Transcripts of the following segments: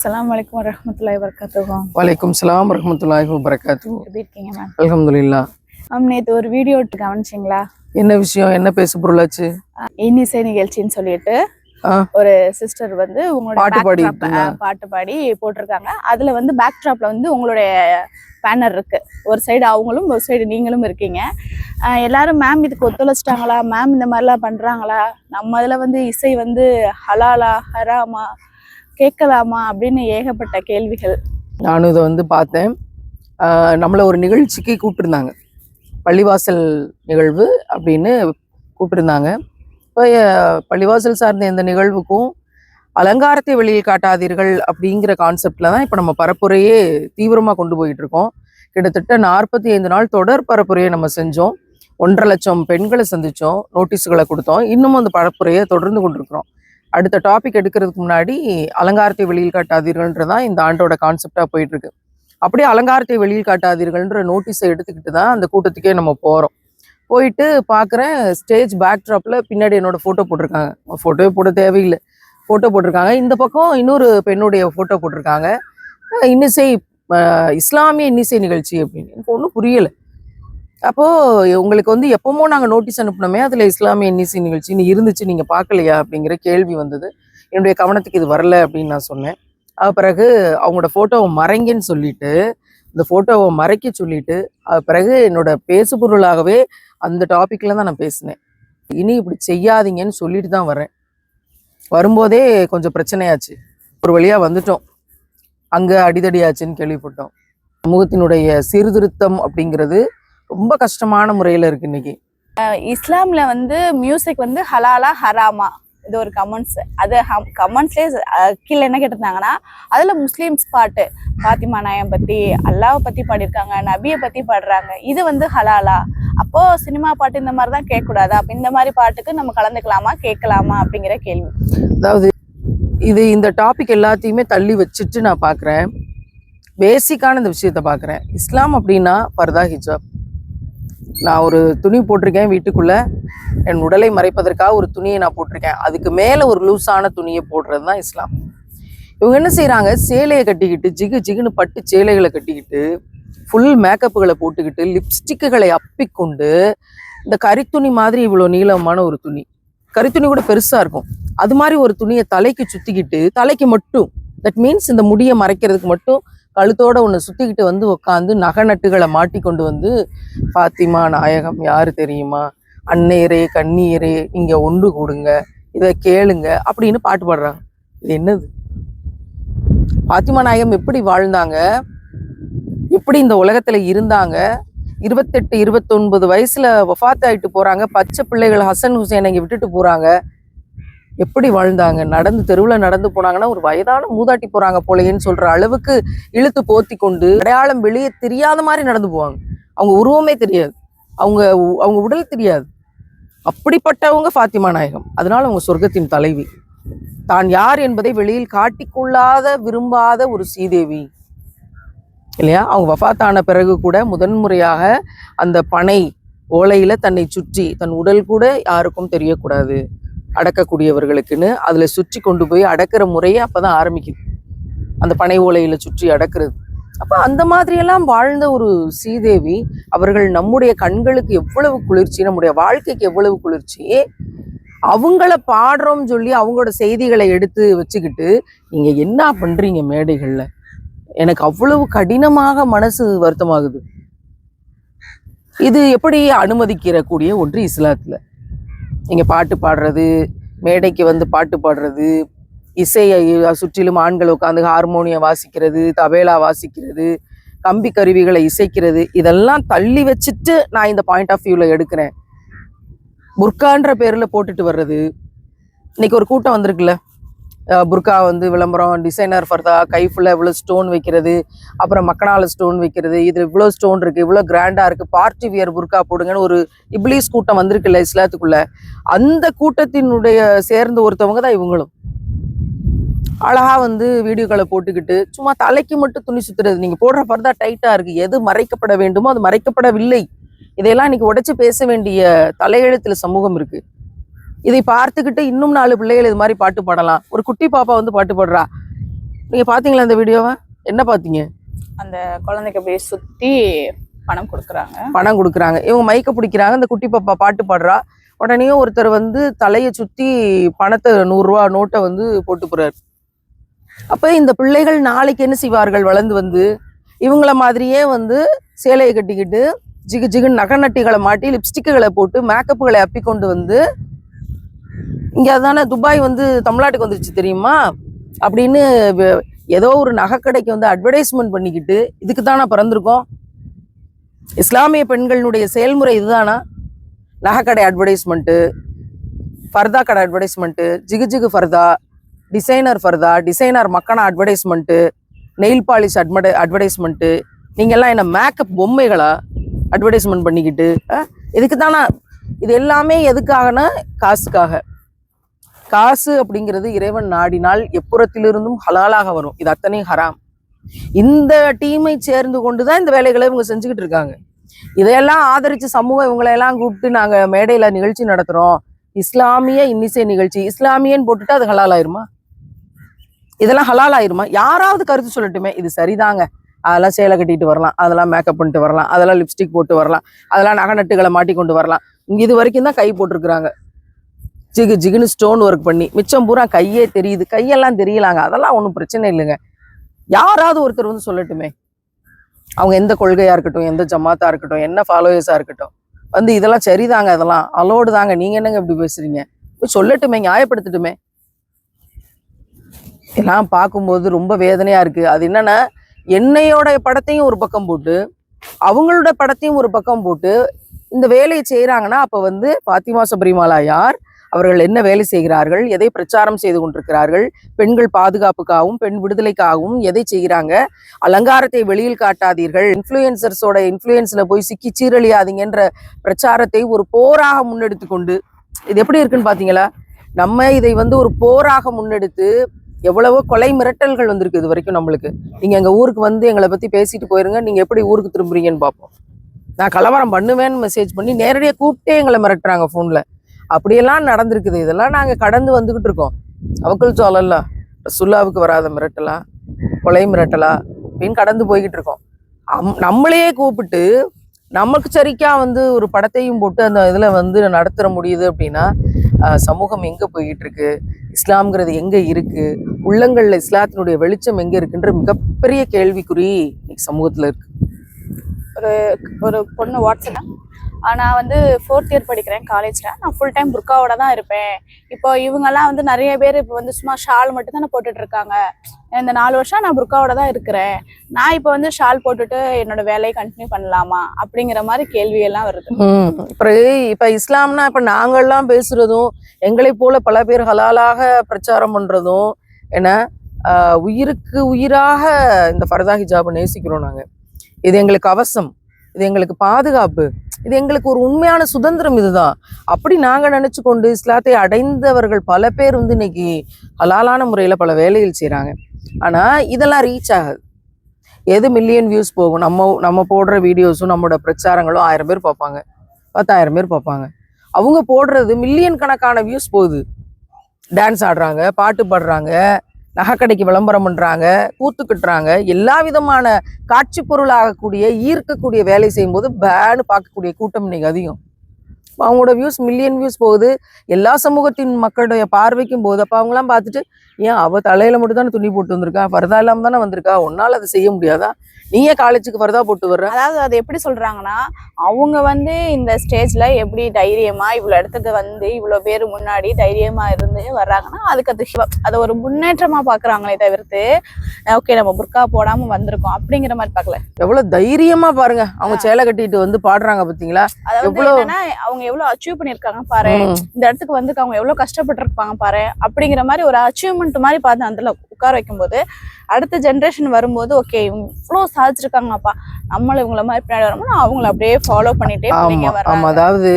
அஸ்ஸலாமு வரஹ்மத்துல்லாஹி வபரகாத்துஹு. வலைக்கும் சலாம் வரஹ்மத்துல்லாஹி வபரகாத்துஹு. எப்படி இருக்கீங்க மேம்? அல்ஹம்துலில்லாஹ். நேற்று ஒரு வீடியோ கவனிச்சிங்களா? என்ன விஷயம், என்ன பேசு பொருளாச்சு? இன்னிசை நிகழ்ச்சின்னு சொல்லிட்டு ஒரு சிஸ்டர் வந்து உங்களோட பாட்டு பாடி போட்டிருக்காங்க. அதுல வந்து பேக் ட்ராப்ல வந்து உங்களுடைய பேனர் இருக்கு. ஒரு சைடு அவங்களும் ஒரு சைடு நீங்களும் இருக்கீங்க. எல்லாரும் மேம் இதுக்கு ஒத்துழைச்சிட்டாங்களா, மேம் இந்த மாதிரிலாம் பண்றாங்களா, நம்ம அதுல வந்து இசை வந்து ஹலாலா ஹராமா கேட்கலாமா அப்படின்னு ஏகப்பட்ட கேள்விகள். நானும் இதை வந்து பார்த்தேன். நம்மளை ஒரு நிகழ்ச்சிக்கு கூப்பிட்டுருந்தாங்க, பள்ளிவாசல் நிகழ்வு அப்படின்னு கூப்பிட்டுருந்தாங்க. இப்போ பள்ளிவாசல் சார்ந்த எந்த நிகழ்வுக்கும் அலங்காரத்தை வெளியில் காட்டாதீர்கள் அப்படிங்கிற கான்செப்டில் தான் இப்போ நம்ம பரப்புரையே தீவிரமாக கொண்டு போயிட்டு இருக்கோம். கிட்டத்தட்ட 45 நாள் தொடர் பரப்புரையை நம்ம செஞ்சோம். 1.5 லட்சம் பெண்களை சந்தித்தோம், நோட்டீஸுகளை கொடுத்தோம். இன்னமும் அந்த பரப்புரையை தொடர்ந்து கொண்டிருக்கிறோம். அடுத்த டாபிக் எடுக்கிறதுக்கு முன்னாடி அலங்காரத்தை வெளியில் காட்டாதீர்கள்ன்றதான் இந்த ஆண்டோட கான்செப்டாக போயிட்டுருக்கு. அப்படியே அலங்காரத்தை வெளியில் காட்டாதீர்கள்ன்ற நோட்டீஸை எடுத்துக்கிட்டு தான் அந்த கூட்டத்துக்கே நம்ம போகிறோம். போயிட்டு பார்க்குறேன், ஸ்டேஜ் பேக்ட்ராப்பில் பின்னாடி என்னோட ஃபோட்டோ போட்டிருக்காங்க. ஃபோட்டோவே போட தேவையில்லை, ஃபோட்டோ போட்டிருக்காங்க. இந்த பக்கம் இன்னொரு பெண்ணுடைய ஃபோட்டோ போட்டிருக்காங்க. இன்னிசை, இஸ்லாமிய இன்னிசை நிகழ்ச்சி அப்படின்னு. எனக்கு ஒன்றும் புரியலை. அப்போது உங்களுக்கு வந்து எப்போமோ நாங்கள் நோட்டீஸ் அனுப்பினோமே, அதில் இஸ்லாமிய இன்னிசை நிகழ்ச்சின்னு இருந்துச்சு, நீங்கள் பார்க்கலையா அப்படிங்கிற கேள்வி வந்தது. என்னுடைய கவனத்துக்கு இது வரல அப்படின்னு நான் சொன்னேன். பிறகு அவங்களோட ஃபோட்டோவை மறைங்கன்னு சொல்லிட்டு, இந்த ஃபோட்டோவை மறைக்க சொல்லிட்டு, பிறகு என்னோட பேசுபொருளாகவே அந்த டாப்பிக்கில் தான் நான் பேசினேன். இனி இப்படி செய்யாதீங்கன்னு சொல்லிட்டு தான் வரேன். வரும்போதே கொஞ்சம் பிரச்சனையாச்சு, ஒரு வழியாக வந்துட்டோம். அங்கே அடிதடியாச்சுன்னு கேள்விப்பட்டோம். சமூகத்தினுடைய சீர்திருத்தம் அப்படிங்கிறது ரொம்ப கஷ்டமான முறையில் இருக்கு இன்னைக்கு. இஸ்லாம்ல வந்து மியூசிக் வந்து ஹலாலா ஹராமா, இது ஒரு கமெண்ட்ஸ். அது கமெண்ட்ஸ்லேயே கீழே என்ன கேட்டிருந்தாங்கன்னா, அதில் முஸ்லீம்ஸ் பாட்டு ஃபாத்திமா நாயம் பற்றி, அல்லாவை பற்றி பாடியிருக்காங்க, நபியை பற்றி பாடுறாங்க, இது வந்து ஹலாலா, அப்போது சினிமா பாட்டு இந்த மாதிரி தான் கேட்கக்கூடாது, அப்போ இந்த மாதிரி பாட்டுக்கு நம்ம கலந்துக்கலாமா கேட்கலாமா அப்படிங்கிற கேள்வி. அதாவது இந்த டாபிக் எல்லாத்தையுமே தள்ளி வச்சுட்டு நான் பார்க்குறேன், பேசிக்கான இந்த விஷயத்த பார்க்குறேன். இஸ்லாம் அப்படின்னா பர்தா, ஹிஜாப். நான் ஒரு துணி போட்டிருக்கேன் வீட்டுக்குள்ளே, என் உடலை மறைப்பதற்காக ஒரு துணியை நான் போட்டிருக்கேன். அதுக்கு மேலே ஒரு லூஸான துணியை போடுறது தான் இஸ்லாம். இவங்க என்ன செய்கிறாங்க, சேலையை கட்டிக்கிட்டு, ஜிகுன்னு பட்டு சேலைகளை கட்டிக்கிட்டு, ஃபுல் மேக்கப்புகளை போட்டுக்கிட்டு, லிப்ஸ்டிக்குகளை அப்பிக்கொண்டு, இந்த கரித்துணி மாதிரி இவ்வளோ நீளமான ஒரு துணி, கரித்துணி கூட பெருசாக இருக்கும், அது மாதிரி ஒரு துணியை தலைக்கு சுற்றிக்கிட்டு, தலைக்கு மட்டும், தட் மீன்ஸ் இந்த முடியை மறைக்கிறதுக்கு மட்டும் கழுத்தோட ஒன்று சுற்றிக்கிட்டு வந்து உட்காந்து நகை நட்டுகளை மாட்டிக்கொண்டு வந்து, ஃபாத்திமா நாயகம் யாரு தெரியுமா, அன்னையரே கண்ணீரே இங்கே ஒன்று கூடுங்க, இதை கேளுங்க அப்படின்னு பாட்டு பாடுறாங்க. இது என்னது? ஃபாத்திமா நாயகம் எப்படி வாழ்ந்தாங்க, எப்படி இந்த உலகத்தில் இருந்தாங்க, 28, 29 வயசுல வஃபாத் ஆகிட்டு போகிறாங்க. பச்சை பிள்ளைகள் ஹசன் ஹுசேனை இங்கே விட்டுட்டு போகிறாங்க. எப்படி வாழ்ந்தாங்க? நடந்து தெருவில் நடந்து போனாங்கன்னா ஒரு வயதான மூதாட்டி போகிறாங்க போலேன்னு சொல்கிற அளவுக்கு இழுத்து போத்தி கொண்டு, அடையாளம் வெளியே தெரியாத மாதிரி நடந்து போவாங்க. அவங்க உருவமே தெரியாது, அவங்க உடல் தெரியாது. அப்படிப்பட்டவங்க ஃபாத்திமா நாயகம். அதனால அவங்க சொர்க்கத்தின் தலைவி. தான் யார் என்பதை வெளியில் காட்டிக்கொள்ளாத விரும்பாத ஒரு சீதேவி இல்லையா? அவங்க வஃபாத்தான பிறகு கூட முதன்முறையாக அந்த பனை ஓலையில தன்னை சுற்றி, தன் உடல் கூட யாருக்கும் தெரியக்கூடாது, அடக்கக்கூடியவர்களுக்குன்னு அதில் சுற்றி கொண்டு போய் அடக்கிற முறையே அப்போதான் ஆரம்பிக்குது, அந்த பனை ஓலையில சுற்றி அடக்கிறது. அப்போ அந்த மாதிரியெல்லாம் வாழ்ந்த ஒரு சீதேவி அவர்கள் நம்முடைய கண்களுக்கு எவ்வளவு குளிர்ச்சி, நம்முடைய வாழ்க்கைக்கு எவ்வளவு குளிர்ச்சி. அவங்கள பாடுறோம்னு சொல்லி அவங்களோட செய்திகளை எடுத்து வச்சுக்கிட்டு நீங்க என்ன பண்றீங்க மேடைகள்ல? எனக்கு அவ்வளவு கடினமாக மனசு வருத்தமாகுது. இது எப்படி அனுமதிக்கிற கூடிய ஒன்று இஸ்லாத்துல? நீங்க பாட்டு பாடுறது, மேடைக்கு வந்து பாட்டு பாடுறது, இசையை சுற்றிலும் ஆண்கள் உட்காந்து ஹார்மோனியம் வாசிக்கிறது, தபேலா வாசிக்கிறது, கம்பி கருவிகளை இசைக்கிறது, இதெல்லாம் தள்ளி வச்சுட்டு நான் இந்த பாயிண்ட் ஆஃப் வியூவில் எடுக்கிறேன். புர்கான்ற பேரில் போட்டுட்டு வர்றது. இன்னைக்கு ஒரு கூட்டம் வந்திருக்குல்ல, புர்கா வந்து விளம்பரம், டிசைனர் ஃபர்தா, கை ஃபுல்லாக இவ்வளோ ஸ்டோன் வைக்கிறது, அப்புறம் மக்கனால ஸ்டோன் வைக்கிறது, இதில் இவ்வளோ ஸ்டோன் இருக்குது, இவ்வளோ கிராண்டாக இருக்குது, பார்ட்டி வியர் புர்கா போடுங்கன்னு ஒரு இப்ளீஸ் கூட்டம் வந்திருக்குல்ல இஸ்லாத்துக்குள்ள. அந்த கூட்டத்தினுடைய சேர்ந்த ஒருத்தவங்க தான் இவங்களும். அழகா வந்து வீடியோக்களை போட்டுக்கிட்டு சும்மா தலைக்கு மட்டும் துணி சுத்துறது. நீங்கள் போடுற ஃபர்தா டைட்டாக இருக்குது, எது மறைக்கப்பட வேண்டுமோ அது மறைக்கப்படவில்லை. இதையெல்லாம் இன்னைக்கு உடைச்சு பேச வேண்டிய தலையெழுத்துல சமூகம் இருக்குது. இதை பார்த்துக்கிட்டு இன்னும் 4 பிள்ளைகள் இது மாதிரி பாட்டு பாடலாம். ஒரு குட்டி பாப்பா வந்து பாட்டு பாடுறா, நீங்க பாத்தீங்களா இந்த வீடியோவை? என்ன பாத்தீங்க? அந்த குழந்தைக்கு அப்படியே சுத்தி பணம் கொடுக்குறாங்க. இவங்க மைக்க பிடிக்கிறாங்க. இந்த குட்டி பாப்பா பாட்டு பாடுறா. உடனே ஒருத்தர் வந்து தலையை சுத்தி பணத்தை 100 ரூபா நோட்டை வந்து போட்டு போறாரு. அப்ப இந்த பிள்ளைகள் நாளைக்கு என்ன செய்வார்கள்? வளர்ந்து வந்து இவங்கள மாதிரியே வந்து சேலையை கட்டிக்கிட்டு ஜிகு ஜிகு நகை நட்டிகளை மாட்டி லிப்ஸ்டிக்குகளை போட்டு மேக்கப்புகளை அப்பி கொண்டு வந்து இங்க அதானே துபாய் வந்து தமிழ்நாட்டுக்கு வந்துருச்சு தெரியுமா அப்படின்னு ஏதோ ஒரு நகைக்கடைக்கு வந்து அட்வர்டைஸ்மெண்ட் பண்ணிக்கிட்டு இதுக்கு தானா பிறந்திருக்கோம்? இஸ்லாமிய பெண்களுடைய செயல்முறை இதுதானா? நகைக்கடை அட்வர்டைஸ்மெண்ட்டு, ஃபர்தா கடை அட்வர்டைஸ்மெண்ட்டு, ஜிகு ஜிகு ஃபர்தா, டிசைனர் மக்கனா அட்வர்டைஸ்மெண்ட்டு, நெயில் பாலிஷ் அட்வர்டைஸ்மெண்ட்டு. நீங்கள்லாம் என்ன மேக்கப் பொம்மைகளா அட்வர்டைஸ்மெண்ட் பண்ணிக்கிட்டு? இதுக்கு தானா? இது எல்லாமே எதுக்காகனா காசுக்காக. காசு அப்படிங்கிறது இறைவன் நாடினால் எப்புறத்திலிருந்தும் ஹலாலாக வரும். இது அத்தனையும் ஹராம். இந்த டீமை சேர்ந்து கொண்டுதான் இந்த வேலைகளை இவங்க செஞ்சுக்கிட்டு இருக்காங்க. இதையெல்லாம் ஆதரிச்சு சமூகம் இவங்களையெல்லாம் கூப்பிட்டு நாங்க மேடையில நிகழ்ச்சி நடத்துறோம், இஸ்லாமிய இன்னிசை நிகழ்ச்சி, இஸ்லாமியன்னு போட்டுட்டு அது ஹலால் ஆயிருமா? இதெல்லாம் ஹலால் ஆயிருமா? யாராவது கருத்து சொல்லட்டுமே, இது சரிதாங்க, அதெல்லாம் சேலை கட்டிட்டு வரலாம், அதெல்லாம் மேக்கப் பண்ணிட்டு வரலாம், அதெல்லாம் லிப்ஸ்டிக் போட்டு வரலாம், அதெல்லாம் நகை நட்டுகளை மாட்டி கொண்டு வரலாம். இங்க இது வரைக்கும் தான் கை போட்டிருக்கிறாங்க, ஜிகு ஜிகுன்னு ஸ்டோன் ஒர்க் பண்ணி. மிச்சம் பூரா கையே தெரியுது, கையெல்லாம் தெரியலாங்க, அதெல்லாம் ஒன்றும் பிரச்சனை இல்லைங்க. யாராவது ஒருத்தர் வந்து சொல்லட்டுமே, அவங்க எந்த கொள்கையா இருக்கட்டும், எந்த ஜமாத்தா இருக்கட்டும், என்ன ஃபாலோவர்ஸா இருக்கட்டும், வந்து இதெல்லாம் சரிதாங்க, அதெல்லாம் அலோடு தாங்க, நீங்க என்னங்க இப்படி பேசுறீங்க, சொல்லட்டுமே, நியாயப்படுத்தட்டுமே. எல்லாம் பார்க்கும்போது ரொம்ப வேதனையா இருக்கு. அது என்னன்னா, என்னையோட படத்தையும் ஒரு பக்கம் போட்டு அவங்களோட படத்தையும் ஒரு பக்கம் போட்டு இந்த வேலையை செய்யறாங்கன்னா, அப்ப வந்து பாத்திமா சபரிமாலா யார், அவர்கள் என்ன வேலை செய்கிறார்கள், எதை பிரச்சாரம் செய்து கொண்டிருக்கிறார்கள், பெண்கள் பாதுகாப்புக்காகவும் பெண் விடுதலைக்காகவும் எதை செய்கிறாங்க, அலங்காரத்தை வெளியில் காட்டாதீர்கள், இன்ஃப்ளூயன்சர்ஸோட இன்ஃப்ளூயன்ஸ்ல போய் சிக்கி சீரழியாதீங்கன்ற பிரச்சாரத்தை ஒரு போராக முன்னெடுத்து கொண்டு, இது எப்படி இருக்குன்னு பாத்தீங்களா? நம்ம இதை வந்து ஒரு போராக முன்னெடுத்து எவ்வளவோ கொலை மிரட்டல்கள் வந்திருக்கு இது வரைக்கும் நம்மளுக்கு. நீங்க எங்க ஊருக்கு வந்து எங்களை பத்தி பேசிட்டு போயிருங்க, நீங்க எப்படி ஊருக்கு திரும்புறீங்கன்னு பார்ப்போம். நான் கலவரம் பண்ணுவேன்னு மெசேஜ் பண்ணி நேரடியாக கூப்பிட்டே எங்களை மிரட்டுறாங்க ஃபோன்ல. அப்படியெல்லாம் நடந்திருக்குது. இதெல்லாம் நாங்க கடந்து வந்துகிட்டு இருக்கோம். அவக்கள் சொல்லல, ரசூலுல்லாஹ்வுக்கு வராத மிரட்டலா, கொலை மிரட்டலா அப்படின்னு கடந்து போய்கிட்டு இருக்கோம். நம்மளையே கூப்பிட்டு நமக்கு சரிக்கா வந்து ஒரு படத்தையும் போட்டு அந்த இதுல வந்து நடத்துற முடியுது அப்படின்னா, சமூகம் எங்க போய்கிட்டு இருக்கு, இஸ்லாம்ங்கிறது எங்க இருக்கு, உள்ளங்கள்ல இஸ்லாத்தினுடைய வெளிச்சம் எங்க இருக்குன்ற மிகப்பெரிய கேள்விக்குறி இன்னைக்கு சமூகத்துல இருக்கு. ஒரு பொண்ணு வாட்ஸ்அப், நான் வந்து 4th இயர் படிக்கிறேன் காலேஜில், நான் ஃபுல் டைம் புர்காவோட தான் இருப்பேன். இப்போ இவங்கெல்லாம் வந்து நிறைய பேர் இப்போ வந்து சும்மா ஷால் மட்டும் தானே போட்டுட்டு இருக்காங்க. இந்த 4 வருஷம் நான் புர்காவோட தான் இருக்கிறேன், நான் இப்போ வந்து ஷால் போட்டுட்டு என்னோட வேலையை கண்டினியூ பண்ணலாமா அப்படிங்கிற மாதிரி கேள்வியெல்லாம் வருது. இப்போ இஸ்லாம்னா இப்போ நாங்கள்லாம் பேசுறதும், எங்களை போல பல பேர் ஹலாலாக பிரச்சாரம் பண்றதும் என்ன, உயிருக்கு உயிராக இந்த ஃபர்தா ஹிஜாபை நேசிக்கிறோம் நாங்க. இது எங்களுக்கு அவசம், இது எங்களுக்கு பாதுகாப்பு, இது எங்களுக்கு ஒரு உண்மையான சுதந்திரம். இதுதான் அப்படி நாங்க நினைச்சு கொண்டு இஸ்லாத்தை அடைந்தவர்கள் பல பேர் வந்து இன்னைக்கு ஹலாலான முறையில பல வேலைகள் செய்யறாங்க. ஆனா இதெல்லாம் ரீச் ஆகாது. எது மில்லியன் வியூஸ் போகும்? நம்ம போடுற வீடியோஸும் நம்மளோட பிரச்சாரங்களும் 1000 பேர் பார்ப்பாங்க, 10,000 பேர் பார்ப்பாங்க. அவங்க போடுறது மில்லியன் கணக்கான வியூஸ் போகுது. டான்ஸ் ஆடுறாங்க, பாட்டு பாடுறாங்க, நகைக்கடைக்கு விளம்பரம் பண்றாங்க, கூத்து கட்டுறாங்க, எல்லா விதமான காட்சி பொருள் ஆகக்கூடிய ஈர்க்கக்கூடிய வேலை செய்யும் போது பேனு பார்க்கக்கூடிய கூட்டம் இன்னைக்கு அதிகம். அவங்களோட வியூஸ் மில்லியன் வியூஸ் போகுது, எல்லா சமூகத்தின் மக்களுடைய பார்வைக்கும் போகுது. அப்போ அவங்களாம் பார்த்துட்டு, ஏன் அவ தலையில மட்டும் தானே துணி போட்டு வந்திருக்கா, ஃபர்தா இல்லாம தானே வந்திருக்கா, ஒன்னால அதை செய்ய முடியாதா, நீயே காலேஜுக்கு ஃபர்தா போட்டு வர்ற? அதாவது அது எப்படி சொல்றாங்கன்னா, அவங்க வந்து இந்த ஸ்டேஜ்ல எப்படி தைரியமா இவ்வளவு இடத்துக்கு வந்து இவ்வளவு பேர் முன்னாடி தைரியமா இருந்து வர்றாங்கன்னா, அதுக்கு அதை ஒரு முன்னேற்றமா பாக்குறாங்களே தவிர்த்து, ஓகே நம்ம புர்கா போடாம வந்திருக்கோம் அப்படிங்கிற மாதிரி பார்க்கல. எவ்வளவு தைரியமா பாருங்க அவங்க சேலை கட்டிட்டு வந்து பாடுறாங்க பாத்தீங்களா? அதாவது அவங்க எவ்வளவு அச்சீவ் பண்ணிருக்காங்க பாரு, இந்த இடத்துக்கு வந்து அவங்க எவ்வளவு கஷ்டப்பட்டு இருப்பாங்க பாரு அப்படிங்கிற மாதிரி ஒரு அச்சீவ்மெண்ட் மாதிரி பார்த்து அதுல உட்கார வைக்கும் போது, அடுத்த ஜென்ரேஷன் வரும்போது ஓகே இவங்க இவ்வளவு சாதிச்சிருக்காங்கப்பா, நம்மளும் இவங்கள மாதிரி பின்னாடி வரோம்னா அவங்கள அப்படியே ஃபாலோ பண்ணிட்டே வராங்க. அதாவது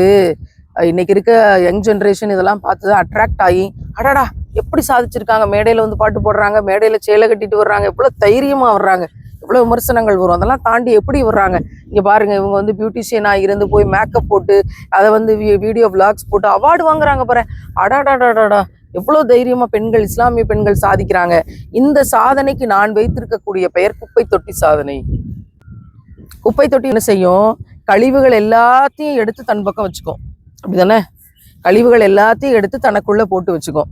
இன்னைக்கு இருக்க யங் ஜென்ரேஷன் இதெல்லாம் பார்த்துதான் அட்ராக்ட் ஆகி, அடடா எப்படி சாதிச்சிருக்காங்க, மேடையில வந்து பாட்டு போடுறாங்க, மேடையில சேலை கட்டிட்டு வர்றாங்க, எவ்வளவு தைரியமா வர்றாங்க, எவ்வளவு விமர்சனங்கள் வரும், அதெல்லாம் தாண்டி எப்படி வர்றாங்க. இங்க பாருங்க, இவங்க வந்து பியூட்டிஷியனா இருந்து போய் மேக்கப் போட்டு அதை வந்து வீடியோ விளாக்ஸ் போட்டு அவார்டு வாங்குறாங்க பாரு. அடாடாடாடா, எவ்வளவு தைரியமா பெண்கள், இஸ்லாமிய பெண்கள் சாதிக்கிறாங்க. இந்த சாதனைக்கு நான் வைத்திருக்கக்கூடிய பெயர் குப்பை தொட்டி சாதனை. குப்பை தொட்டி என்ன செய்யும்? கழிவுகள் எல்லாத்தையும் எடுத்து தன் பக்கம் வச்சுக்கும், அப்படிதானே? கழிவுகள் எல்லாத்தையும் எடுத்து தனக்குள்ள போட்டு வச்சுக்கும்.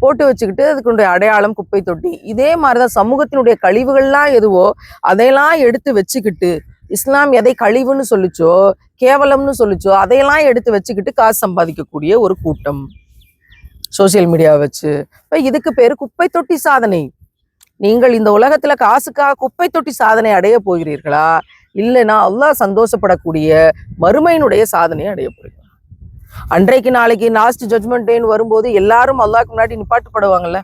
போட்டு வச்சுக்கிட்டு அதுக்குடைய அடையாளம் குப்பை தொட்டி. இதே மாதிரிதான் சமூகத்தினுடைய கழிவுகள்லாம் எதுவோ அதையெல்லாம் எடுத்து வச்சுக்கிட்டு, இஸ்லாம் எதை கழிவுன்னு சொல்லிச்சோ, கேவலம்னு சொல்லிச்சோ, அதையெல்லாம் எடுத்து வச்சுக்கிட்டு காசு சம்பாதிக்கக்கூடிய ஒரு கூட்டம் சோசியல் மீடியாவை வச்சு. இப்ப இதுக்கு பேரு குப்பை தொட்டி சாதனை. நீங்கள் இந்த உலகத்துல காசுக்காக குப்பை தொட்டி சாதனை அடைய போகிறீர்களா, இல்லைன்னா அல்லாஹ் சந்தோஷப்படக்கூடிய மறுமையினுடைய சாதனையை அடைய போறீங்களா? அன்றைக்கு நாளைக்கு லாஸ்ட் ஜட்மெண்ட் டேன்னு வரும்போது எல்லாரும் அல்லாஹ்க்கு முன்னாடி நிப்பாட்டுப்படுவாங்கல்ல.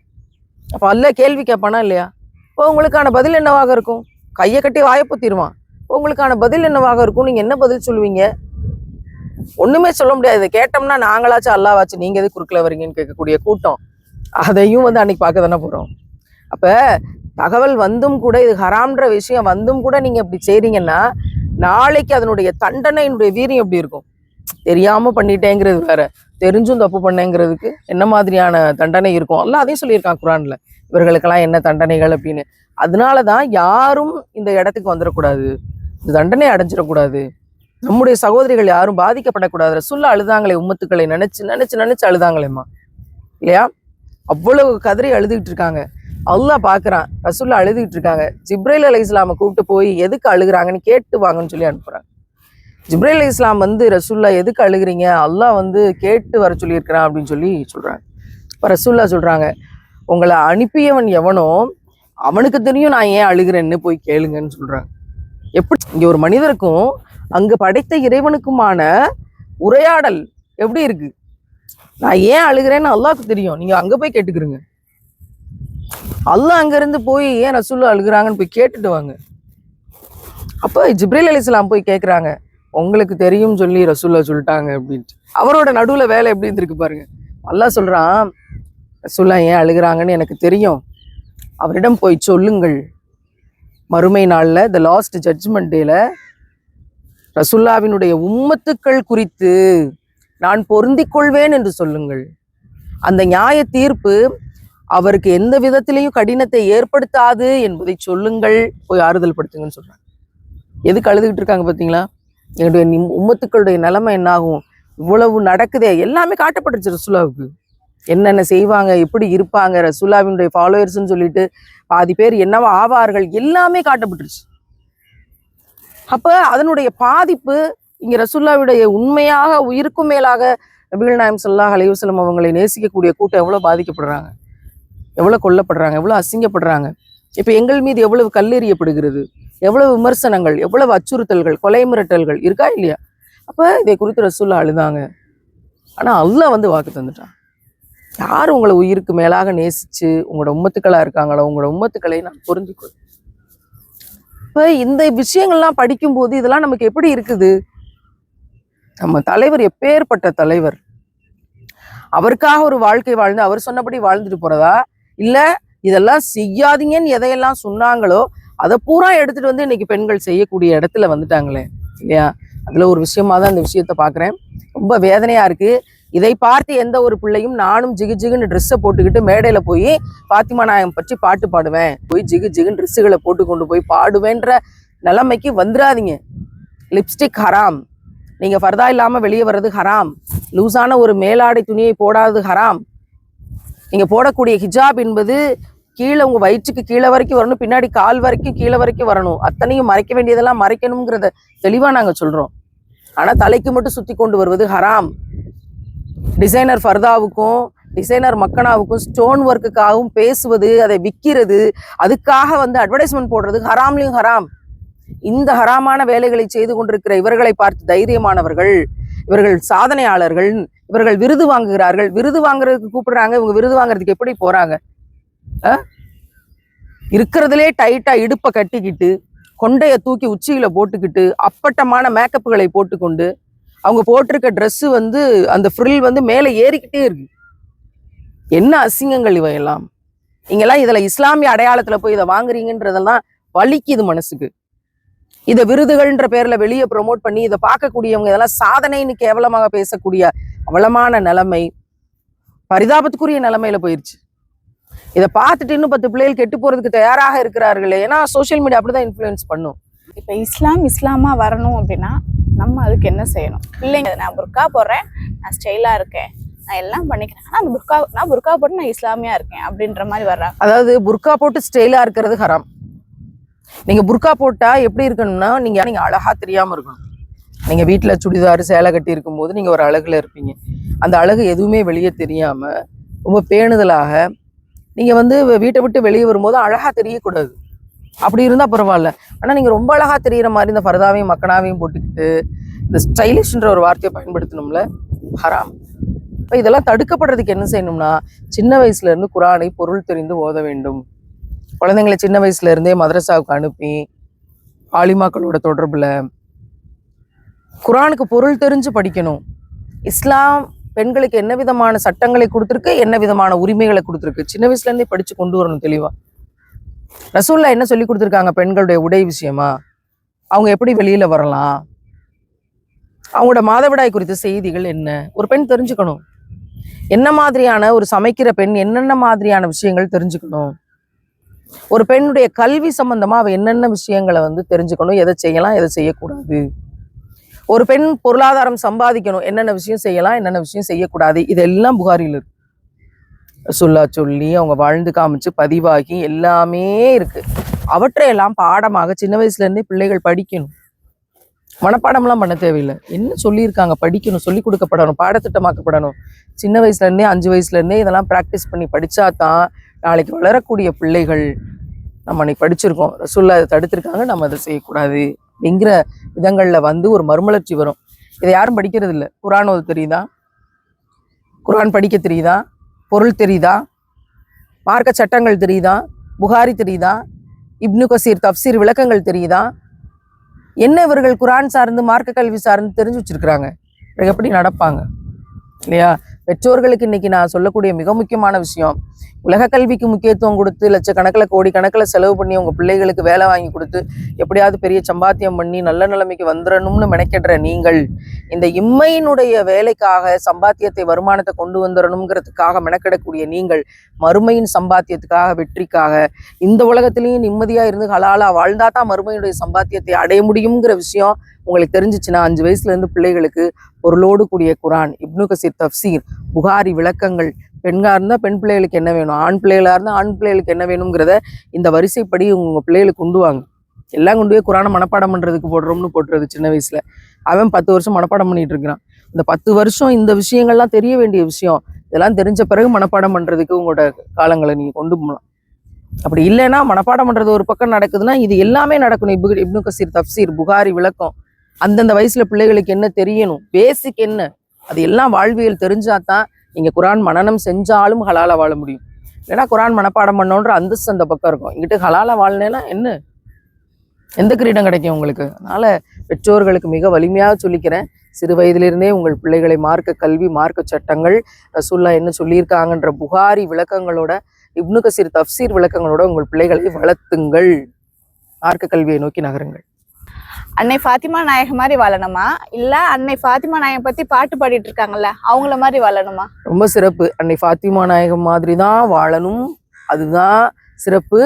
அப்ப அல்லாஹ் கேள்வி கேட்பானா இல்லையா? இப்போ உங்களுக்கான பதில் என்னவாக இருக்கும்? கையை கட்டி வாயப்பத்திடுவான். உங்களுக்கான பதில் என்னவாக இருக்கும்? நீங்க என்ன பதில் சொல்லுவீங்க? ஒண்ணுமே சொல்ல முடியாது. இதை கேட்டோம்னா நாங்களாச்சும் அல்லாவாச்சும் நீங்க எது குறுக்கல வரீங்கன்னு கேட்கக்கூடிய கூட்டம். அதையும் அன்னைக்கு பார்க்க தானே போறோம். அப்ப தகவல் வந்தும் கூட, இது ஹராம்ன்ற விஷயம் வந்தும் கூட நீங்க இப்படி செய்றீங்கன்னா, நாளைக்கு அதனுடைய தண்டனையினுடைய வீரியம் எப்படி இருக்கும்? தெரியாம பண்ணிட்டேங்கிறது வேற, தெரிஞ்சும் தப்பு பண்ணேங்கிறதுக்கு என்ன மாதிரியான தண்டனை இருக்கும்? அல்லாஹ் அதையும் சொல்லியிருக்கான் குர்ஆன்ல, இவர்களுக்கெல்லாம் என்ன தண்டனைகள் அப்படின்னு. அதனாலதான் யாரும் இந்த இடத்துக்கு வந்துடக்கூடாது, இந்த தண்டனை அடைஞ்சிடக்கூடாது, நம்முடைய சகோதரிகள் யாரும் பாதிக்கப்படக்கூடாது. ரசூலுல்லாஹ் அழுதாங்களே, உம்மத்துக்களை நினைச்சு நினைச்சு நினைச்சு அழுதாங்களேம்மா, இல்லையா? அவ்வளவு கதறி அழுதுகிட்டு இருக்காங்க. அல்லாஹ் பாக்குறான், ரசூலுல்லாஹ் அழுதுகிட்டு இருக்காங்க. ஜிப்ரைல் அலைஹிஸ்ஸலாமை கூப்பிட்டு போய் எதுக்கு அழுகுறாங்கன்னு கேட்டு வாங்கன்னு சொல்லி அனுப்புறாங்க. ஜிப்ரைல் அலைஹிஸ்ஸலாம் ரசூலுல்லாஹ் எதுக்கு அழுகுறீங்க, அல்லாஹ் கேட்டு வர சொல்லியிருக்கிறான் அப்படின்னு சொல்லி சொல்றாங்க. இப்ப ரசூலுல்லாஹ் சொல்றாங்க, உங்களை அனுப்பியவன் எவனோ அவனுக்கு தெரியும் நான் ஏன் அழுகிறேன்னு போய் கேளுங்கன்னு சொல்றாங்க. எப்படி இங்க ஒரு மனிதருக்கும் அங்க படைத்த இறைவனுக்குமான உரையாடல் எப்படி இருக்கு? நான் ஏன் அழுகிறேன்னு அல்லாஹ்க்கு தெரியும், நீங்க அங்க போய் கேட்டுக்கிறீங்க. அல்லாஹ் அங்க இருந்து போய் ஏன் ரசூலுல்லாஹ் அழுகுறாங்கன்னு போய் கேட்டுட்டு வாங்க. அப்ப ஜிப்ரீல் அலைஹிஸ்ஸலாம் போய் கேட்குறாங்க, உங்களுக்கு தெரியும் சொல்லி ரசூலுல்லாஹ் சொல்லிட்டாங்க அப்படின்ட்டு. அவரோட நடுவுல வேலை எப்படி இருந்திருக்கு பாருங்க. அல்லாஹ் சொல்றான், ரசூலுல்லாஹ் ஏன் அழுகுறாங்கன்னு எனக்கு தெரியும், அவரிடம் போய் சொல்லுங்கள், மறுமை நாள்ல த லாஸ்ட் ஜட்ஜ்மெண்ட் டேல ரசூலுல்லாஹ்வினுடைய உம்மத்துக்கள் குறித்து நான் பொருந்திக் கொள்வேன் என்று சொல்லுங்கள். அந்த நியாய தீர்ப்பு அவருக்கு எந்த விதத்திலையும் கடினத்தை ஏற்படுத்தாது என்பதை சொல்லுங்கள், போய் ஆறுதல் படுத்துங்கன்னு சொல்றாங்க. எதுக்கு அழுதுகிட்டு இருக்காங்க பார்த்தீங்களா? என்னுடைய உம்மத்துக்களுடைய நிலைமை என்னாகும், இவ்வளவு நடக்குதே, எல்லாமே காட்டப்பட்டுருச்சு ரசூலுல்லாஹ்வுக்கு. என்னென்ன செய்வாங்க, எப்படி இருப்பாங்க, ரசூலுல்லாஹ்வினுடைய ஃபாலோவர்ஸ்ன்னு சொல்லிட்டு பாதி பேர் என்னவா ஆவார்கள், எல்லாமே காட்டப்பட்டுருச்சு. அப்ப அதனுடைய பாதிப்பு இங்க ரசூலுல்லாஹ்வுடைய உண்மையாக உயிருக்கும் மேலாக நபிகள் நாயகம் ஸல்லல்லாஹு அலைஹி வஸல்லம் அவங்களை நேசிக்கக்கூடிய கூட்டம் எவ்வளவு பாதிக்கப்படுறாங்க, எவ்வளவு கொல்லப்படுறாங்க, எவ்வளவு அசிங்கப்படுறாங்க. இப்ப எங்கள் மீது எவ்வளவு கல்லெறியப்படுகிறது, எவ்வளவு விமர்சனங்கள், எவ்வளவு அச்சுறுத்தல்கள், கொலை மிரட்டல்கள் இருக்கா இல்லையா? அப்ப இதை குறித்து ரசூலுல்லாஹ் அழுதாங்க. ஆனா அல்லாஹ் வாக்கு தந்துட்டான். யார் உங்களை உயிருக்கு மேலாக நேசிச்சு உங்களோட உம்மத்துக்களா இருக்காங்களோ, உங்களோட உம்மத்துக்களை நான் பொருந்திக்கொள். இப்ப இந்த விஷயங்கள்லாம் படிக்கும்போது இதெல்லாம் நமக்கு எப்படி இருக்குது? நம்ம தலைவர் எப்பேற்பட்ட தலைவர், அவருக்காக ஒரு வாழ்க்கை வாழ்ந்து அவர் சொன்னபடி வாழ்ந்துட்டு போறதா, இல்ல இதெல்லாம் செய்யாதீங்கன்னு எதையெல்லாம் சொன்னாங்களோ அதை பூரா எடுத்துட்டு இன்னைக்கு பெண்கள் செய்யக்கூடிய இடத்துல வந்துட்டாங்களே இல்லையா? அதுல ஒரு விஷயமா தான் இந்த விஷயத்த பாக்குறேன். ரொம்ப வேதனையா இருக்கு. இதை பார்த்து எந்த ஒரு பிள்ளையும் நானும் ஜிகு ஜிகுன்னு ட்ரெஸ்ஸை போட்டுக்கிட்டு மேடையில போய் பாத்திமா நாயகம் பற்றி பாட்டு பாடுவேன், போய் ஜிகு ஜிகுன்னு ட்ரெஸ்ஸுகளை போட்டு கொண்டு போய் பாடுவேன்ற நிலைமைக்கு வந்துடாதீங்க. லிப்ஸ்டிக் ஹராம், நீங்க ஃபர்தா இல்லாம வெளியே வர்றது ஹராம், லூஸான ஒரு மேலாடை துணியை போடாதது ஹராம், நீங்க போடக்கூடிய ஹிஜாப் என்பது கீழே உங்க வயிற்றுக்கு கீழே வரைக்கும் வரணும், பின்னாடி கால் வரைக்கும் கீழே வரைக்கும் வரணும், அத்தனையும் மறைக்க வேண்டியதெல்லாம் மறைக்கணுங்கிறத தெளிவா நாங்க சொல்றோம். ஆனா தலைக்கு மட்டும் சுத்தி கொண்டு வருவது ஹராம். டிசைனர் ஃபர்தாவுக்கும் டிசைனர் மக்கனாவுக்கும் ஸ்டோன் ஒர்க்குக்காகவும் பேசுவது, அதை விற்கிறது, அதுக்காக அட்வர்டைஸ்மெண்ட் போடுறது ஹராம்லையும் ஹராம். இந்த ஹராமான வேலைகளை செய்து கொண்டிருக்கிற இவர்களை பார்த்து தைரியமானவர்கள், இவர்கள் சாதனையாளர்கள், இவர்கள் விருது வாங்குகிறார்கள், விருது வாங்குறதுக்கு கூப்பிடுறாங்க. இவங்க விருது வாங்குறதுக்கு எப்படி போறாங்க? இருக்கிறதுலே டைட்டா இடுப்பை கட்டிக்கிட்டு, கொண்டைய தூக்கி உச்சியில போட்டுக்கிட்டு, அப்பட்டமான மேக்கப்புகளை போட்டுக்கொண்டு, அவங்க போட்டிருக்க ட்ரெஸ் அந்த ஃப்ரில் மேலே ஏறிக்கிட்டே இருக்கு. என்ன அசிங்கங்கள் இவையெல்லாம்! நீங்கெல்லாம் இதுல இஸ்லாமிய அடையாளத்துல போய் இதை வாங்குறீங்கன்றதெல்லாம் வலிக்குது மனசுக்கு. இதை விருதுகள்ன்ற பேர்ல வெளியே ப்ரொமோட் பண்ணி இதை பார்க்கக்கூடியவங்க இதெல்லாம் சாதனைன்னு கேவலமாக பேசக்கூடிய அவலமான நிலைமை. பரிதாபத்துக்குரிய நிலைமையில போயிருச்சு. இதை பார்த்துட்டு இன்னும் 10 பிள்ளைகள் கெட்டு போறதுக்கு தயாராக இருக்கிறார்களே. ஏன்னா சோசியல் மீடியா அப்படிதான் இன்ஃப்ளூயன்ஸ் பண்ணும். இப்போ இஸ்லாமா வரணும் அப்படின்னா நம்ம அதுக்கு என்ன செய்யணும்? இல்லைங்க, நான் புர்கா போடுறேன், நான் ஸ்டைலா இருக்கேன், நான் எல்லாம் பண்ணிக்கிறேன், ஆனா நான் புர்கா போட்டு நான் இஸ்லாமியா இருக்கேன் அப்படின்ற மாதிரி வர்றாங்க. அதாவது புர்கா போட்டு ஸ்டைலா இருக்கிறது ஹராம். நீங்க புர்கா போட்டா எப்படி இருக்கணும்னா, நீங்க அழகா தெரியாம இருக்கணும். நீங்க வீட்டுல சுடிதார் சேலை கட்டி இருக்கும்போது நீங்க ஒரு அழகுல இருப்பீங்க. அந்த அழகு எதுவுமே வெளியே தெரியாம ரொம்ப பேணுதலாக நீங்க வந்து வீட்டை விட்டு வெளியே வரும்போது அழகா தெரியக்கூடாது. அப்படி இருந்தா பரவாயில்ல. ஆனா நீங்க ரொம்ப அழகா தெரியுற மாதிரி இந்த பரதாவையும் மக்கனாவையும் போட்டுக்கிட்டு இந்த ஸ்டைலிஷ்ன்ற ஒரு வார்த்தையை பயன்படுத்தணும்ல, ஹராம். இப்போ இதெல்லாம் தடுக்கப்படுறதுக்கு என்ன செய்யணும்னா, சின்ன வயசுல இருந்து குரானை பொருள் தெரிந்து ஓத வேண்டும். குழந்தைங்களை சின்ன வயசுல இருந்தே மதரசாவுக்கு அனுப்பி ஆலிமாக்களோட தொடர்புல குரானுக்கு பொருள் தெரிஞ்சு படிக்கணும். இஸ்லாம் பெண்களுக்கு என்ன விதமான சட்டங்களை கொடுத்துருக்கு, என்ன விதமான உரிமைகளை கொடுத்துருக்கு, சின்ன வயசுல இருந்தே படிச்சு கொண்டு வரணும் தெளிவா. ரசூல்லா என்ன சொல்லி கொடுத்துருக்காங்க பெண்களுடைய உடை விஷயமா, அவங்க எப்படி வெளியில வரலாம், அவங்களோட மாதவிடாய் குறித்த செய்திகள் என்ன, ஒரு பெண் தெரிஞ்சுக்கணும். என்ன மாதிரியான ஒரு சமைக்கிற பெண் என்னென்ன மாதிரியான விஷயங்கள் தெரிஞ்சுக்கணும், ஒரு பெண்ணுடைய கல்வி சம்பந்தமா அவ என்னென்ன விஷயங்களை வந்து தெரிஞ்சுக்கணும், எதை செய்யலாம் எதை செய்யக்கூடாது, ஒரு பெண் பொருளாதாரம் சம்பாதிக்கணும், என்னென்ன விஷயம் செய்யலாம் என்னென்ன விஷயம் செய்யக்கூடாது, இதெல்லாம் புகாரில் இருக்கு. ரசூல்லா சொல்லி அவங்க வாழ்ந்து காமிச்சு பதிவாகி எல்லாமே இருக்கு. அவற்றையெல்லாம் பாடமாக சின்ன வயசுல இருந்தே பிள்ளைகள் படிக்கணும். மனப்பாடம்லாம் பண்ண தேவையில்லை. என்ன சொல்லியிருக்காங்க படிக்கணும், சொல்லி கொடுக்கப்படணும், பாடத்திட்டமாக்கப்படணும். சின்ன வயசுல இருந்தே 5 வயசுல இருந்தே இதெல்லாம் ப்ராக்டிஸ் பண்ணி படிச்சாதான் நாளைக்கு வளரக்கூடிய பிள்ளைகள் நம்ம அன்னைக்கு படிச்சிருக்கோம், ரசூல்லா இதை தடுத்திருக்காங்க, நம்ம அதை செய்யக்கூடாது அப்படிங்கிற விதங்கள்ல வந்து ஒரு மறுமலர்ச்சி வரும். இதை யாரும் படிக்கிறது இல்லை. குரான் ஓத தெரியுதா, குரான் படிக்க தெரியுதா, பொருள் தெரியுதா, மார்க்க சட்டங்கள் தெரியுதா, புகாரி தெரியுதா, இப்னு கசீர் தப்சீர் விளக்கங்கள் தெரியுதா, என்ன இவர்கள் குரான் சார்ந்து மார்க்க கல்வி சார்ந்து தெரிஞ்சு வச்சிருக்கிறாங்க, எப்படி நடப்பாங்க இல்லையா? பெற்றோர்களுக்கு இன்னைக்கு நான் சொல்லக்கூடிய மிக முக்கியமான விஷயம், உலக கல்விக்கு முக்கியத்துவம் கொடுத்து லட்சக்கணக்கில் கோடிக்கணக்கில் செலவு பண்ணி உங்க பிள்ளைகளுக்கு வேலை வாங்கி கொடுத்து எப்படியாவது பெரிய சம்பாத்தியம் பண்ணி நல்ல நிலைமைக்கு வந்துடணும்னு மெனக்கிடுற நீங்கள், இந்த இம்மையினுடைய வேலைக்காக சம்பாத்தியத்தை வருமானத்தை கொண்டு வந்துடணுங்கிறதுக்காக மெனக்கிடக்கூடிய நீங்கள், மறுமையின் சம்பாத்தியத்துக்காக வெற்றிக்காக இந்த உலகத்திலையும் நிம்மதியா இருந்து ஹலாலா வாழ்ந்தா தான் மறுமையினுடைய சம்பாத்தியத்தை அடைய முடியுங்கிற விஷயம் உங்களுக்கு தெரிஞ்சிச்சுன்னா 5 வயசுல இருந்து பிள்ளைகளுக்கு பொருளோடு கூடிய குரான், இப்னு கசீர் தப்சீர், புகாரி விளக்கங்கள், பெண்கா இருந்தா பெண் பிள்ளைகளுக்கு என்ன வேணும், ஆண் பிள்ளைகளா இருந்தா ஆண் பிள்ளைகளுக்கு என்ன வேணுங்கிறத இந்த வரிசைப்படி உங்க பிள்ளைகளுக்கு கொண்டு வாங்க. எல்லாம் கொண்டு போய் குரானை மனப்பாடம் பண்றதுக்கு போடுறோம்னு போட்டுறது சின்ன வயசுல. அவன் 10 வருஷம் மனப்பாடம் பண்ணிட்டு இருக்கிறான். இந்த 10 வருஷம் இந்த விஷயங்கள்லாம் தெரிய வேண்டிய விஷயம். இதெல்லாம் தெரிஞ்ச பிறகு மனப்பாடம் பண்றதுக்கு உங்களோட காலங்களை நீங்க கொண்டு போகலாம். அப்படி இல்லைன்னா மனப்பாடம் பண்றது ஒரு பக்கம் நடக்குதுன்னா இது எல்லாமே நடக்கணும். இப்னு கசீர் தப்சீர், புகாரி விளக்கம், அந்தந்த வயசுல பிள்ளைகளுக்கு என்ன தெரியணும், பேசிக் என்ன, அது எல்லாம் வாழ்வியல் தெரிஞ்சாதான் நீங்க குரான் மனனம் செஞ்சாலும் ஹலாலா வாழ முடியும். இல்லைன்னா குரான் மனப்பாடம் பண்ணோன்ற அந்தஸ்து அந்த பக்கம் இருக்கும். இங்கிட்ட ஹலாலா வாழ்னேன்னா என்ன, எந்த கிரீடம் கிடைக்கும் உங்களுக்கு? அதனால பெற்றோர்களுக்கு மிக வலிமையாக சொல்லிக்கிறேன், சிறு வயதிலிருந்தே உங்கள் பிள்ளைகளை மார்க்க கல்வி, மார்க்க சட்டங்கள், ரசூல்லா என்ன சொல்லியிருக்காங்கன்ற புகாரி விளக்கங்களோட, இப்னு கசீர் தப்சீர் விளக்கங்களோட உங்கள் பிள்ளைகளை வளர்த்துங்கள். மார்க்க கல்வியை நோக்கி நகருங்கள். அன்னை ஃபாத்திமா நாயகம் மாதிரி வாழணுமா, இல்ல அன்னை ஃபாத்திமா நாயகம் பத்தி பாட்டு பாடிட்டு இருக்காங்கல்ல அவங்கள மாதிரி வாழணுமா? ரொம்ப சிறப்பு. அன்னை ஃபாத்திமா நாயகம் மாதிரி தான் வாழணும், அதுதான் சிறப்பு.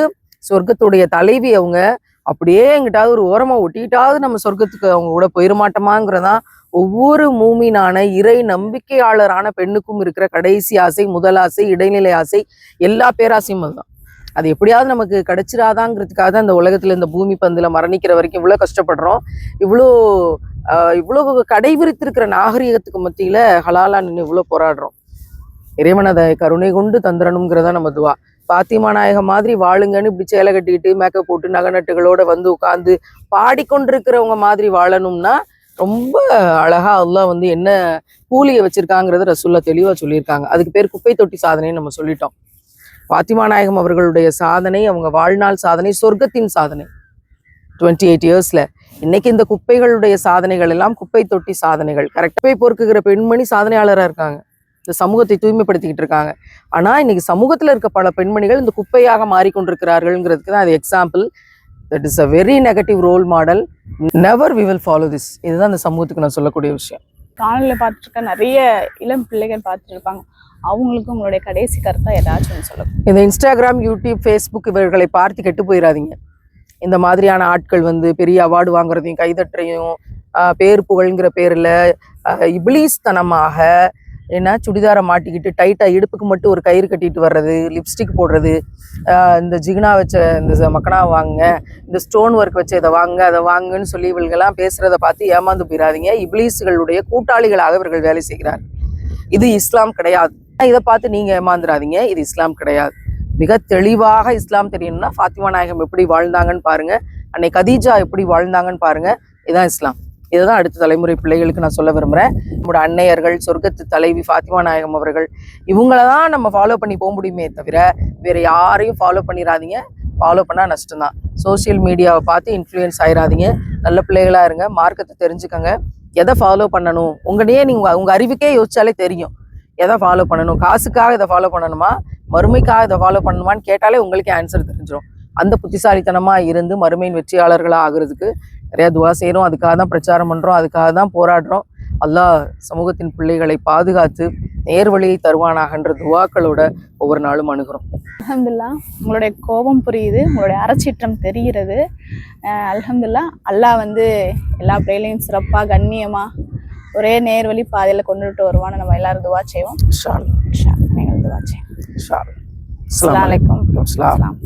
சொர்க்கத்துடைய தலைவி அவங்க. அப்படியே எங்கிட்டாவது ஒரு ஓரமா ஒட்டிக்கிட்டாவது நம்ம சொர்க்கத்துக்கு அவங்க கூட போயிட மாட்டோமாங்கிறதான் ஒவ்வொரு மூமினான இறை நம்பிக்கையாளரான பெண்ணுக்கும் இருக்கிற கடைசி ஆசை, முதல் ஆசை, இடைநிலை ஆசை, எல்லா பேராசையும் அதுதான். அது எப்படியாவது நமக்கு கிடைச்சிடாதாங்கிறதுக்காக தான் இந்த உலகத்துல இந்த பூமி பந்துல மரணிக்கிற வரைக்கும் இவ்வளவு கஷ்டப்படுறோம். இவ்வளவு கடைவிரித்திருக்கிற நாகரிகத்துக்கு மத்தியில ஹலாலா நின்று இவ்வளவு போராடுறோம். இறைவன் அதை கருணை கொண்டு தந்துடணுங்கிறதா நம்ம துவா. பாத்திமா நாயகம் மாதிரி வாழுங்கன்னு இப்படி சேலை கட்டிக்கிட்டு மேக்கப் போட்டு நகநட்டுகளோட வந்து உட்கார்ந்து பாடிக்கொண்டிருக்கிறவங்க மாதிரி வாழணும்னா ரொம்ப அழகா அல்லாஹ் வந்து என்ன கூலியை வச்சிருக்காங்கிறத ரசூல்லா தெளிவா சொல்லியிருக்காங்க. அதுக்கு பேர் குப்பை தொட்டி சாதனைன்னு நம்ம சொல்லிட்டோம். பாத்திமா நாயகம் அவர்களுடைய சாதனை, அவங்க வாழ்நாள் சாதனை, சொர்க்கத்தின் சாதனை 28 இயர்ஸ்ல. இன்னைக்கு இந்த குப்பைகளுடைய சாதனைகள் எல்லாம் குப்பை தொட்டி சாதனைகள். கரெக்டாக பொறுக்குகிற பெண்மணி சாதனையாளராக இருக்காங்க, இந்த சமூகத்தை தூய்மைப்படுத்திக்கிட்டு இருக்காங்க. ஆனா இன்னைக்கு சமூகத்துல இருக்க பல பெண்மணிகள் இந்த குப்பையாக மாறிக்கொண்டிருக்கிறார்கள்ங்கிறதுக்கு தான் அது example. That is a very negative role model. Never we will follow this. இதுதான் இந்த சமூகத்துக்கு நான் சொல்லக்கூடிய விஷயம். காணொலியில் பார்த்துட்டு இருக்க நிறைய இளம் பிள்ளைகள் பார்த்துட்டு இருப்பாங்க, அவங்களுக்கும் உங்களுடைய கடைசி கருத்தா ஏதாச்சும் சொல்லுங்க. இந்த இன்ஸ்டாகிராம், யூடியூப், ஃபேஸ்புக் இவர்களை பார்த்து கெட்டு போயிடாதீங்க. இந்த மாதிரியான ஆட்கள் வந்து பெரிய அவார்டு வாங்குறதையும் கைதற்றையும் பேர் புகழ்ங்கிற பேரில் இபிலீஸ் தனமாக ஏன்னா சுடிதாரை மாட்டிக்கிட்டு டைட்டாக இடுப்புக்கு மட்டும் ஒரு கயிறு கட்டிட்டு வர்றது, லிப்ஸ்டிக் போடுறது, இந்த ஜிகினா வச்ச இந்த மக்கனா வாங்க, இந்த ஸ்டோன் ஒர்க் வச்ச இதை வாங்க அதை வாங்குன்னு சொல்லி இவர்களெல்லாம் பேசுகிறத பார்த்து ஏமாந்து போயிடாதீங்க. இபிலீஸ்களுடைய கூட்டாளிகளாக இவர்கள் வேலை செய்கிறார். இது இஸ்லாம் கிடையாது. இதை பார்த்து நீங்கள் ஏமாந்துடாதீங்க. இது இஸ்லாம் கிடையாது. மிக தெளிவாக இஸ்லாம் தெரியணும்னா ஃபாத்திமா நாயகம் எப்படி வாழ்ந்தாங்கன்னு பாருங்க, அன்னை கதீஜா எப்படி வாழ்ந்தாங்கன்னு பாருங்க. இதுதான் இஸ்லாம். இதுதான் அடுத்த தலைமுறை பிள்ளைகளுக்கு நான் சொல்ல விரும்புகிறேன். நம்மளோட அன்னையர்கள், சொர்க்கத்து தலைவி ஃபாத்திமா நாயகம் அவர்கள், இவங்கள தான் நம்ம ஃபாலோ பண்ணி போக முடியுமே தவிர வேற யாரையும் ஃபாலோ பண்ணிடாதீங்க. ஃபாலோ பண்ணால் நஷ்டம்தான். சோசியல் மீடியாவை பார்த்து இன்ஃப்ளூயன்ஸ் ஆயிடாதீங்க. நல்ல பிள்ளைகளாக இருங்க. மார்க்கத்தை தெரிஞ்சுக்கங்க. எதை ஃபாலோ பண்ணணும் உங்களையே நீங்கள் உங்கள் அறிவுக்கே யோசிச்சாலே தெரியும் எதை ஃபாலோ பண்ணணும். காசுக்காக இதை ஃபாலோ பண்ணணுமா, மறுமைக்காக இதை ஃபாலோ பண்ணணுமான்னு கேட்டாலே உங்களுக்கே ஆன்சர் தெரிஞ்சிடும். அந்த புத்திசாலித்தனமாக இருந்து மறுமையின் வெற்றியாளர்களாக ஆகுறதுக்கு நிறையா துவா செய்கிறோம். அதுக்காக தான் பிரச்சாரம் பண்ணுறோம். அதுக்காக தான் போராடுறோம். அல்லாஹ் சமூகத்தின் பிள்ளைகளை பாதுகாத்து நேர்வழியை தருவானாகன்ற துவாக்களோட ஒவ்வொரு நாளும் அணுகிறோம். அல்ஹம்துலில்லாஹ், உங்களுடைய கோபம் புரியுது, உங்களுடைய அறச்சீற்றம் தெரிகிறது. அல்ஹம்துலில்லாஹ், அல்லாஹ் வந்து எல்லா பிள்ளைகளையும் சிறப்பாக கண்ணியமாக ஒரே நேர்வழி பாதையில் கொண்டுட்டு வருவான்னு நம்ம எல்லாரும் துவா செய்வோம். இன்ஷா அல்லாஹ். நீங்கள் துவா செய்வோம். இன்ஷா அல்லாஹ். அஸ்ஸலாமு அலைக்கும். அஸ்ஸலாம்.